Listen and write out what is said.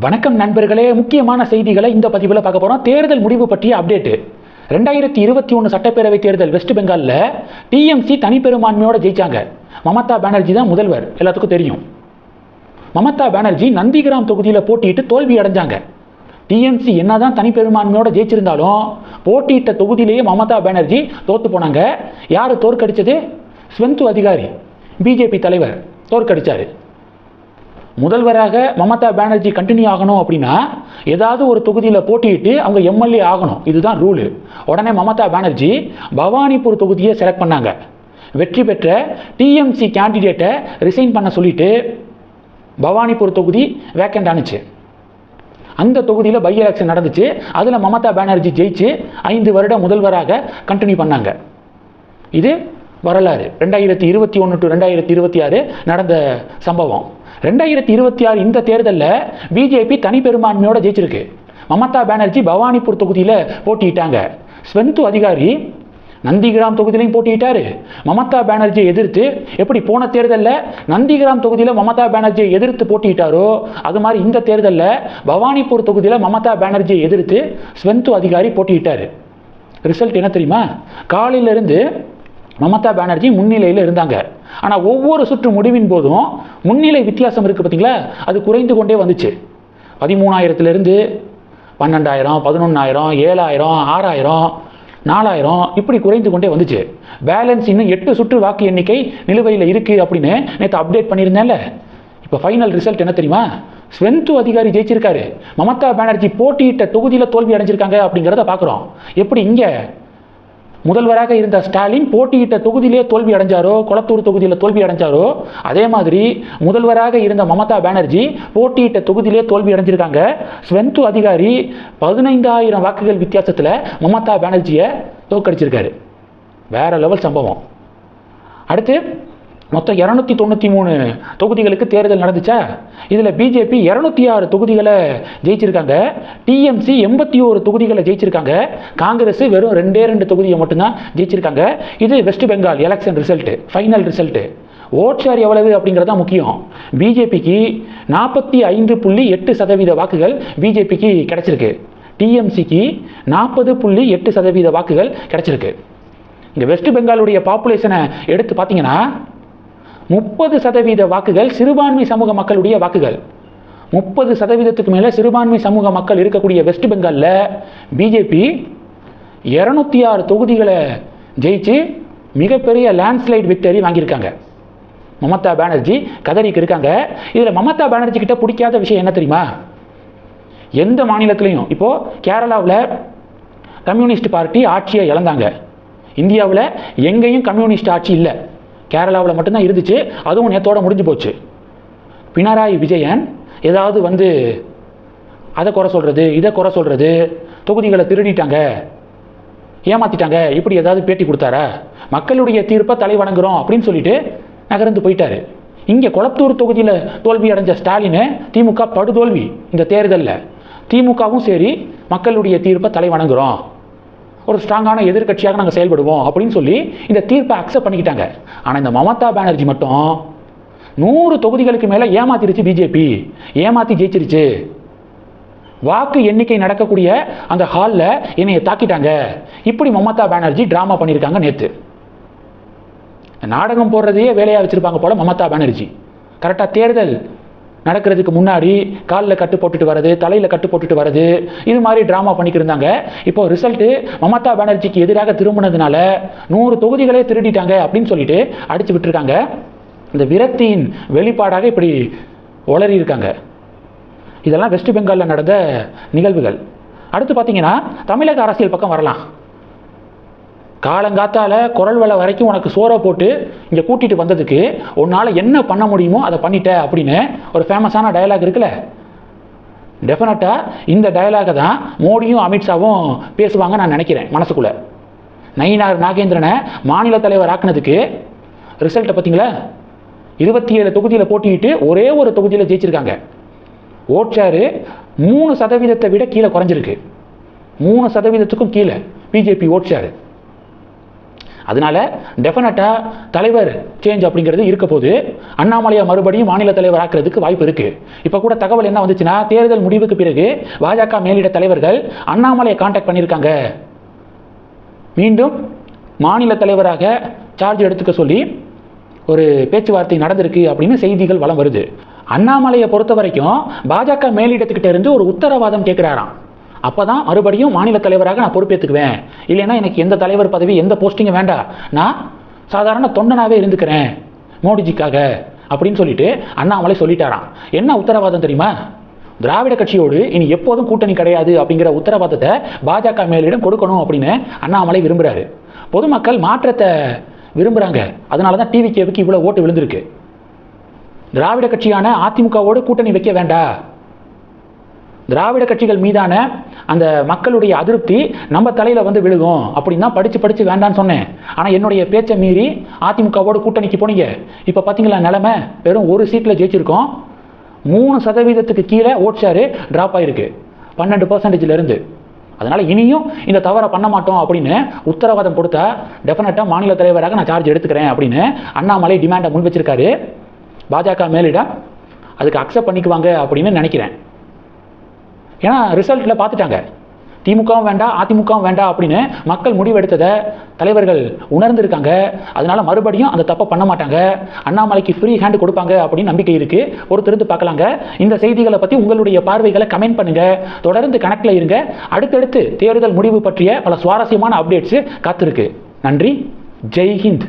வணக்கம் நண்பர்களே, முக்கியமான செய்திகளை இந்த பதிவில் பார்க்க போகிறோம். தேர்தல் முடிவு பற்றிய அப்டேட்டு. 2021 சட்டப்பேரவை தேர்தல் வெஸ்ட் பெங்காலில் டிஎம்சி தனிப்பெரும்பான்மையோடு ஜெயிச்சாங்க. மமதா பானர்ஜி தான் முதல்வர், எல்லாத்துக்கும் தெரியும். மமதா பானர்ஜி நந்திகிராம் தொகுதியில் போட்டியிட்டு தோல்வி அடைஞ்சாங்க. டிஎம்சி என்னதான் தனிப்பெரும்பான்மையோடு ஜெயிச்சிருந்தாலும் போட்டியிட்ட தொகுதியிலேயே மமதா பானர்ஜி தோற்று போனாங்க. யார் தோற்கடிச்சது? ஸ்வந்து அதிகாரி, பிஜேபி தலைவர் தோற்கடிச்சார். முதல்வராக மமதா பானர்ஜி கண்டினியூ ஆகணும் அப்படின்னா ஏதாவது ஒரு தொகுதியில் போட்டியிட்டு அவங்க எம்எல்ஏ ஆகணும். இதுதான் ரூலு. உடனே மமதா பானர்ஜி பவானிபூர் தொகுதியை செலக்ட் பண்ணாங்க. வெற்றி பெற்ற டிஎம்சி கேண்டிடேட்டை ரிசைன் பண்ண சொல்லிட்டு பவானிபூர் தொகுதி வேக்கண்ட் ஆனிச்சு. அந்த தொகுதியில் பை எலெக்ஷன் நடந்துச்சு. அதில் மமதா பானர்ஜி ஜெயிச்சு 5 வருட முதல்வராக கண்டினியூ பண்ணாங்க. இது வரலாறு. 2021 to 2026 நடந்த சம்பவம். 2026 இந்த தேர்தலில் பிஜேபி தனிப்பெரும்பான்மையோடு ஜெயிச்சிருக்கு. மமதா பானர்ஜி பவானிபூர் தொகுதியில் போட்டியிட்டாங்க. ஸ்வந்து அதிகாரி நந்திகிராம் தொகுதியிலையும் போட்டியிட்டாரு. மமதா பானர்ஜியை எதிர்த்து எப்படி போன தேர்தலில் நந்திகிராம் தொகுதியில் மமதா பானர்ஜியை எதிர்த்து போட்டியிட்டாரோ அது மாதிரி இந்த தேர்தலில் பவானிபூர் தொகுதியில் மமதா பானர்ஜியை எதிர்த்து ஸ்வந்து அதிகாரி போட்டியிட்டார். ரிசல்ட் என்ன தெரியுமா? காலையிலிருந்து மமதா பானர்ஜி முன்னிலையில் இருந்தாங்க. ஆனால் ஒவ்வொரு சுற்று முடிவின் போதும் முன்னிலை வித்தியாசம் இருக்குது பார்த்தீங்களா, அது குறைந்து கொண்டே வந்துச்சு. 13,000 12,000, 11,000, 7,000, 6,000, 4,000 இப்படி குறைந்து கொண்டே வந்துச்சு. பேலன்ஸ் இன்னும் 8 சுற்று வாக்கு எண்ணிக்கை நிலுவையில் இருக்குது அப்படின்னு நேற்று அப்டேட் பண்ணியிருந்தேன்ல. இப்போ ஃபைனல் ரிசல்ட் என்ன தெரியுமா? ஸ்வந்து அதிகாரி ஜெயிச்சிருக்காரு. மமதா பானர்ஜி போட்டியிட்ட தொகுதியில் தோல்வி அடைஞ்சிருக்காங்க அப்படிங்கிறத பார்க்குறோம். எப்படி இங்கே முதல்வராக இருந்த ஸ்டாலின் போட்டியிட்ட தொகுதியிலே தோல்வி அடைஞ்சாரோ, கொளத்தூர் தொகுதியில் தோல்வி அடைஞ்சாரோ, அதே மாதிரி முதல்வராக இருந்த மமதா பானர்ஜி போட்டியிட்ட தொகுதியிலே தோல்வி அடைஞ்சிருக்காங்க. ஸ்வந்து அதிகாரி 15,000 வாக்குகள் வித்தியாசத்தில் மமதா பானர்ஜியை தோற்கடிச்சிருக்காரு. வேற லெவல் சம்பவம். அடுத்து மொத்தம் 293 தொகுதிகளுக்கு தேர்தல் நடந்துச்சா? இதில் பிஜேபி 206 தொகுதிகளை ஜெயிச்சிருக்காங்க. டிஎம்சி 81 தொகுதிகளை ஜெயிச்சிருக்காங்க. காங்கிரஸ் வெறும் 2 தொகுதியை மட்டும்தான் ஜெயிச்சிருக்காங்க. இது West Bengal election result, final result. Vote share எவ்வளவு அப்படிங்கிறது தான் முக்கியம். பிஜேபிக்கு 45.8% வாக்குகள் பிஜேபிக்கு கிடைச்சிருக்கு. டிஎம்சிக்கு 40.8% வாக்குகள் கிடைச்சிருக்கு. இங்கே வெஸ்ட் பெங்காலுடைய பாப்புலேஷனை எடுத்து பார்த்தீங்கன்னா 30% வாக்குகள் சிறுபான்மை சமூக மக்களுடைய வாக்குகள். 30%க்கு மேலே சிறுபான்மை சமூக மக்கள் இருக்கக்கூடிய வெஸ்ட் பெங்காலில் பிஜேபி 206 தொகுதிகளை ஜெயிச்சு மிகப்பெரிய லேண்ட்ஸ்லைட் விக்டரி வாங்கியிருக்காங்க. மமதா பானர்ஜி கதறிக்கு இருக்காங்க. இதில் மமதா பானர்ஜி கிட்ட பிடிக்காத விஷயம் என்ன தெரியுமா? எந்த மாநிலத்திலையும் இப்போது கேரளாவில் கம்யூனிஸ்ட் பார்ட்டி ஆட்சியை இழந்தாங்க. இந்தியாவில் எங்கேயும் கம்யூனிஸ்ட் ஆட்சி இல்லை, கேரளாவில் மட்டும்தான் இருந்துச்சு. அதுவும் நேத்தோட முடிஞ்சு போச்சு. பினராயி விஜயன் ஏதாவது அதை குறை சொல்கிறது, இதை குறை சொல்கிறது, தொகுதிகளை திருடிட்டாங்க, ஏமாற்றிட்டாங்க, இப்படி ஏதாவது பேட்டி கொடுத்தாரா? மக்களுடைய தீர்ப்பை தலை வணங்குறோம் அப்படின்னு சொல்லிட்டு நகர்ந்து போயிட்டாரு. இங்கே கொளத்தூர் தொகுதியில் தோல்வி அடைஞ்ச ஸ்டாலின் திமுக படுதோல்வி இந்த தேர்தலில். திமுகவும் சரி மக்களுடைய தீர்ப்பை தலை வணங்குறோம், ஒரு ஸ்ட்ராங்கான எதிர்கட்சியாக நாங்கள் செயல்படுவோம் அப்படின்னு சொல்லி இந்த தீர்ப்பை அக்செப்ட் பண்ணிக்கிட்டாங்க. ஆனால் இந்த மமதா பானர்ஜி மட்டும் 100 தொகுதிகளுக்கு மேலே ஏமாத்திருச்சு. பிஜேபி ஏமாற்றி ஜெயிச்சிருச்சு. வாக்கு எண்ணிக்கை நடக்கக்கூடிய அந்த ஹாலில் என்னையை தாக்கிட்டாங்க. இப்படி மமதா பானர்ஜி ட்ராமா பண்ணியிருக்காங்க. நேற்று நாடகம் போடுறதையே வேலையாக வச்சுருப்பாங்க போல மமதா பானர்ஜி. கரெக்டாக தேர்தல் நடக்கிறதுக்கு முன்னாடி காலில் கட்டு போட்டுட்டு வர்றது, தலையில் கட்டு போட்டுட்டு வர்றது, இது மாதிரி ட்ராமா பண்ணிக்கிட்டு இருந்தாங்க. இப்போ ரிசல்ட்டு மமதா பானர்ஜிக்கு எதிராக திரும்பினதுனால 100 தொகுதிகளே திருடிட்டாங்க அப்படின்னு சொல்லிட்டு அடிச்சு விட்டுருக்காங்க. இந்த விரக்தியின் வெளிப்பாடாக இப்படி உளறி இருக்காங்க. இதெல்லாம் வெஸ்ட் பெங்காலில் நடந்த நிகழ்வுகள். அடுத்து பார்த்தீங்கன்னா தமிழக அரசியல் பக்கம் வரலாம். காலங்காத்தால குரல் வலை வரைக்கும் உனக்கு சோறை போட்டு இங்கே கூட்டிகிட்டு வந்ததுக்கு உன்னால் என்ன பண்ண முடியுமோ அதை பண்ணிட்ட அப்படின்னு ஒரு ஃபேமஸான டயலாக் இருக்குல்ல. டெஃபினட்டாக இந்த டயலாகை தான் மோடியும் அமித்ஷாவும் பேசுவாங்க நான் நினைக்கிறேன் மனசுக்குள்ளே. நயினார் நாகேந்திரனை மாநில தலைவர் ஆக்குனதுக்கு ரிசல்ட்டை பார்த்தீங்களா? 27 தொகுதியில் போட்டிட்டு ஒரே ஒரு தொகுதியில் ஜெயிச்சிருக்காங்க. ஓட் ஷேரு 3% விட கீழே குறைஞ்சிருக்கு. 3%க்கும் கீழே பிஜேபி ஓட் ஷேரு. அதனால டெஃபினட்டாக தலைவர் சேஞ்ச் அப்படிங்கிறது இருக்க போது அண்ணாமலையை மறுபடியும் மாநில தலைவர் ஆக்குறதுக்கு வாய்ப்பு இருக்கு. இப்போ கூட தகவல் என்ன வந்துச்சுன்னா, தேர்தல் முடிவுக்கு பிறகு பாஜக மேலிட தலைவர்கள் அண்ணாமலையை கான்டாக்ட் பண்ணியிருக்காங்க, மீண்டும் மாநில தலைவராக சார்ஜ் எடுத்துக்க சொல்லி ஒரு பேச்சுவார்த்தை நடந்திருக்கு அப்படின்னு செய்திகள் வலம் வருது. அண்ணாமலையை பொறுத்த வரைக்கும் பாஜக மேலிடத்துக்கிட்ட இருந்து ஒரு உத்தரவாதம் கேட்கிறாராம். அப்பதான் மறுபடியும் மாநில தலைவராக நான் பொறுப்பேற்றுக்குவேன், இல்லைன்னா எனக்கு எந்த தலைவர் பதவி எந்த போஸ்டிங்கும் வேண்டாம், நான் சாதாரண தொண்டனாவே இருந்துக்கிறேன் மோடிஜிக்காக அப்படின்னு சொல்லிட்டு அண்ணாமலை சொல்லிட்டாராம். என்ன உத்தரவாதம் தெரியுமா? திராவிட கட்சியோடு இனி எப்போதும் கூட்டணி கிடையாது அப்படிங்கிற உத்தரவாதத்தை பாஜக மேலிடம் கொடுக்கணும் அப்படின்னு அண்ணாமலை விரும்புகிறாரு. பொதுமக்கள் மாற்றத்தை விரும்புகிறாங்க, அதனால தான் டிவிகேவுக்கு இவ்வளோ ஓட்டு விழுந்திருக்கு. திராவிட கட்சியான அதிமுகவோடு கூட்டணி வைக்க வேண்டாம், திராவிட கட்சிகள் மீதான அந்த மக்களுடைய அதிருப்தி நம்ம தலையில் வந்து விழுகும் அப்படின்னு தான் படித்து வேண்டான்னு சொன்னேன். ஆனால் என்னுடைய பேச்சை மீறி அதிமுகவோடு கூட்டணிக்கு போனீங்க. இப்போ பார்த்தீங்களா நிலைமை, வெறும் ஒரு சீட்டில் ஜெயிச்சிருக்கோம், 3% கீழே ஓட் ஷேரு ட்ராப் ஆகிருக்கு 12% இருந்து. அதனால் இனியும் இந்த தவறை பண்ண மாட்டோம் அப்படின்னு உத்தரவாதம் கொடுத்தா டெஃபினட்டாக மாநில தலைவராக நான் சார்ஜ் எடுத்துக்கிறேன் அப்படின்னு அண்ணாமலை டிமாண்டை முன் வச்சிருக்காரு. பாஜக மேலிடம் அதுக்கு அக்செப்ட் பண்ணிக்குவாங்க அப்படின்னு நினைக்கிறேன். ஏன்னா ரிசல்ட்டில் பார்த்துட்டாங்க, திமுகவும் வேண்டாம் அதிமுகவும் வேண்டாம் அப்படின்னு மக்கள் முடிவெடுத்ததை தலைவர்கள் உணர்ந்திருக்காங்க. அதனால மறுபடியும் அந்த தப்பை பண்ண மாட்டாங்க, அண்ணாமலைக்கு ஃப்ரீ ஹேண்ட் கொடுப்பாங்க அப்படின்னு நம்பிக்கை இருக்கு. பொறுத்திருந்து பார்க்கலாங்க. இந்த செய்திகளை பற்றி உங்களுடைய பார்வைகளை கமெண்ட் பண்ணுங்க. தொடர்ந்து கணக்கில் இருங்க. அடுத்தடுத்து தேர்தல் முடிவு பற்றிய பல சுவாரஸ்யமான அப்டேட்ஸ் காத்திருக்கு. நன்றி. ஜெய் ஹிந்த்.